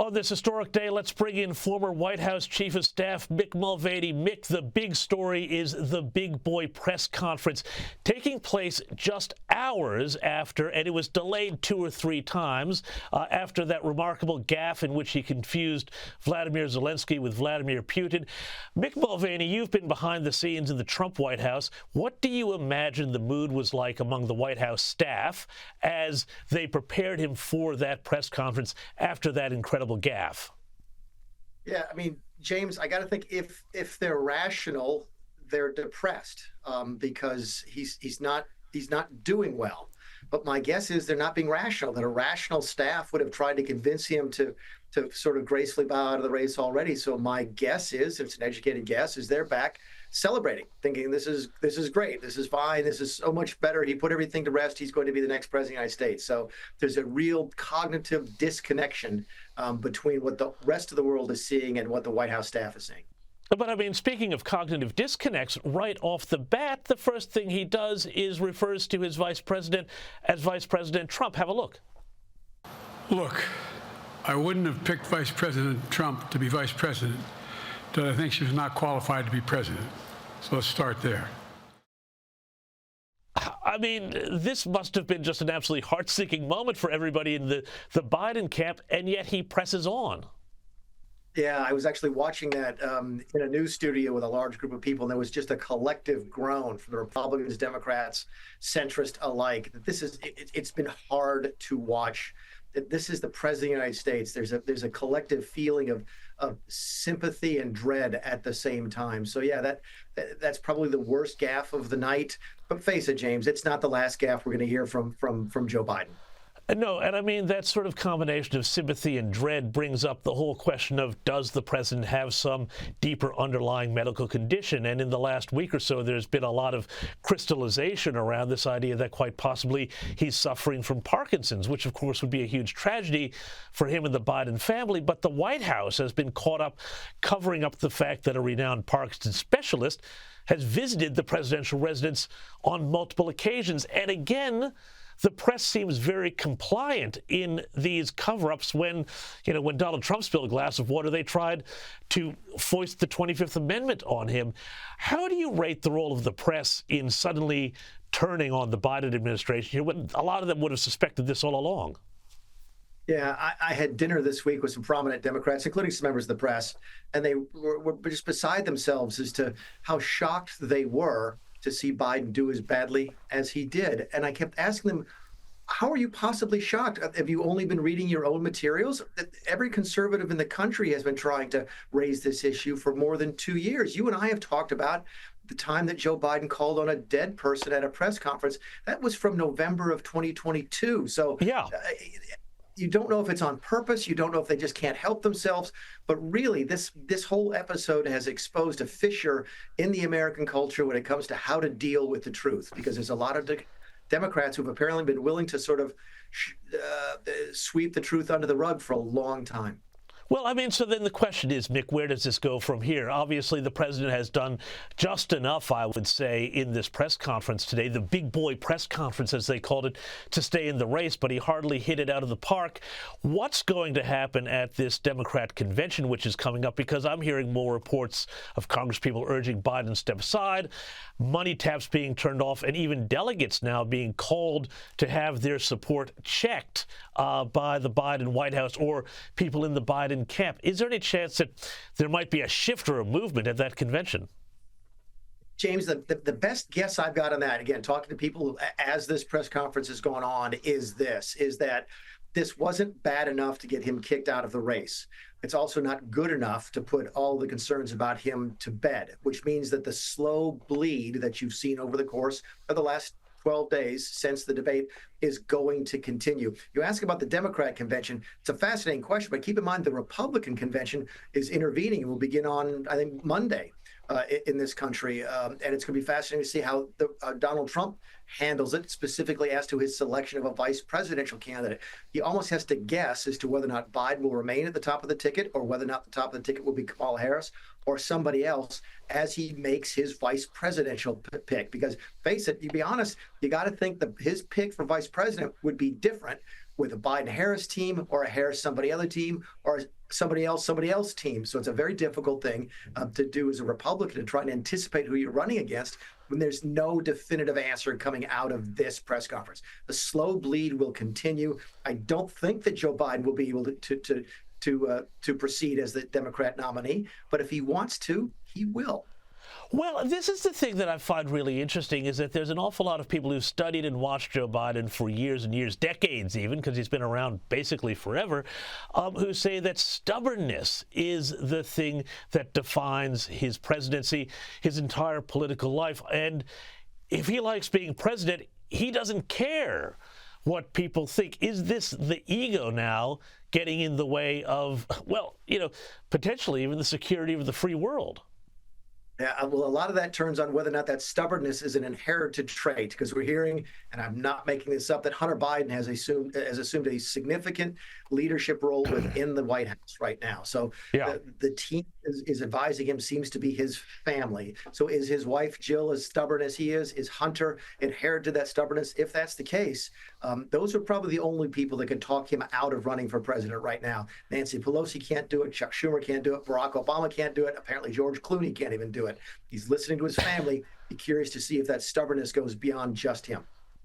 On this historic day, let's bring in former White House Chief of Staff Mick Mulvaney. Mick, the big story is the Big Boy press conference taking place just hours after, and it was delayed 2 or 3 times, after that remarkable gaffe in which he confused Volodymyr Zelenskyy with Vladimir Putin. Mick Mulvaney, you've been behind the scenes in the Trump White House. What do you imagine the mood was like among the White House staff as they prepared him for that press conference after that incredible gaffe? Yeah, I mean, James, I got to think if they're rational, they're depressed because he's not doing well. But my guess is they're not being rational. That a rational staff would have tried to convince him to sort of gracefully bow out of the race already. So my guess is, it's an educated guess, is they're back celebrating, thinking this is great, this is fine, this is so much better. He put everything to rest. He's going to be the next president of the United States. So there's a real cognitive disconnection between what the rest of the world is seeing and what the White House staff is seeing. But I mean, speaking of cognitive disconnects, right off the bat, the first thing he does is refers to his vice president as Vice President Trump. Have a look. Look, I wouldn't have picked Vice President Trump to be vice president, but I think she was not qualified to be president. So let's start there. I mean, this must have been just an absolutely heart-sinking moment for everybody in the Biden camp, and yet he presses on. Yeah, I was actually watching that in a news studio with a large group of people, and there was just a collective groan from the Republicans, Democrats, centrist alike. It's been hard to watch. This is the president of the United States. There's a collective feeling of sympathy and dread at the same time. So yeah, that's probably the worst gaffe of the night. But face it, James, it's not the last gaffe we're going to hear from Joe Biden. No, and I mean, that sort of combination of sympathy and dread brings up the whole question of, does the president have some deeper underlying medical condition? And in the last week or so, there's been a lot of crystallization around this idea that quite possibly he's suffering from Parkinson's, which of course would be a huge tragedy for him and the Biden family. But the White House has been caught up covering up the fact that a renowned Parkinson's specialist has visited the presidential residence on multiple occasions. And again, the press seems very compliant in these cover-ups. When Donald Trump spilled a glass of water, they tried to foist the 25th Amendment on him. How do you rate the role of the press in suddenly turning on the Biden administration here when a lot of them would have suspected this all along? Yeah, I had dinner this week with some prominent Democrats, including some members of the press, and they were just beside themselves as to how shocked they were to see Biden do as badly as he did. And I kept asking them, how are you possibly shocked? Have you only been reading your own materials? Every conservative in the country has been trying to raise this issue for more than 2 years. You and I have talked about the time that Joe Biden called on a dead person at a press conference. That was from November of 2022. So yeah. You don't know if it's on purpose. You don't know if they just can't help themselves. But really, this whole episode has exposed a fissure in the American culture when it comes to how to deal with the truth, because there's a lot of Democrats who've apparently been willing to sort of sweep the truth under the rug for a long time. Well, I mean, so then the question is, Mick, where does this go from here? Obviously, the president has done just enough, I would say, in this press conference today, the big boy press conference, as they called it, to stay in the race, but he hardly hit it out of the park. What's going to happen at this Democrat convention, which is coming up? Because I'm hearing more reports of congresspeople urging Biden to step aside, money taps being turned off, and even delegates now being called to have their support checked by the Biden White House or people in the Biden camp. Is there any chance that there might be a shift or a movement at that convention? James, the best guess I've got on that, again, talking to people as this press conference is going on, is that this wasn't bad enough to get him kicked out of the race. It's also not good enough to put all the concerns about him to bed, which means that the slow bleed that you've seen over the course of the last 12 days since the debate is going to continue. You ask about the Democrat convention. It's a fascinating question, but keep in mind the Republican convention is intervening and will begin on, I think, Monday in this country. And it's going to be fascinating to see how Donald Trump handles it, specifically as to his selection of a vice presidential candidate. He almost has to guess as to whether or not Biden will remain at the top of the ticket or whether or not the top of the ticket will be Kamala Harris or somebody else as he makes his vice presidential pick. Because face it, you be honest, you got to think that his pick for vice president would be different with a Biden-Harris team or a Harris-somebody other team or somebody else team. So it's a very difficult thing to do as a Republican, to try and anticipate who you're running against when there's no definitive answer coming out of this press conference. The slow bleed will continue. I don't think that Joe Biden will be able to proceed as the Democrat nominee, but if he wants to, he will. Well, this is the thing that I find really interesting, is that there's an awful lot of people who've studied and watched Joe Biden for years and years, decades even, because he's been around basically forever, who say that stubbornness is the thing that defines his presidency, his entire political life. And if he likes being president, he doesn't care what people think. Is this the ego now getting in the way of, well, potentially even the security of the free world? Yeah, well, a lot of that turns on whether or not that stubbornness is an inherited trait, because we're hearing, and I'm not making this up, that Hunter Biden has assumed a significant leadership role within the White House right now. So the team is advising him, seems to be his family. So is his wife Jill as stubborn as he is? Is Hunter inherited that stubbornness? If that's the case, those are probably the only people that can talk him out of running for president right now. Nancy Pelosi can't do it. Chuck Schumer can't do it. Barack Obama can't do it. Apparently George Clooney can't even do it. He's listening to his family. Be curious to see if that stubbornness goes beyond just him.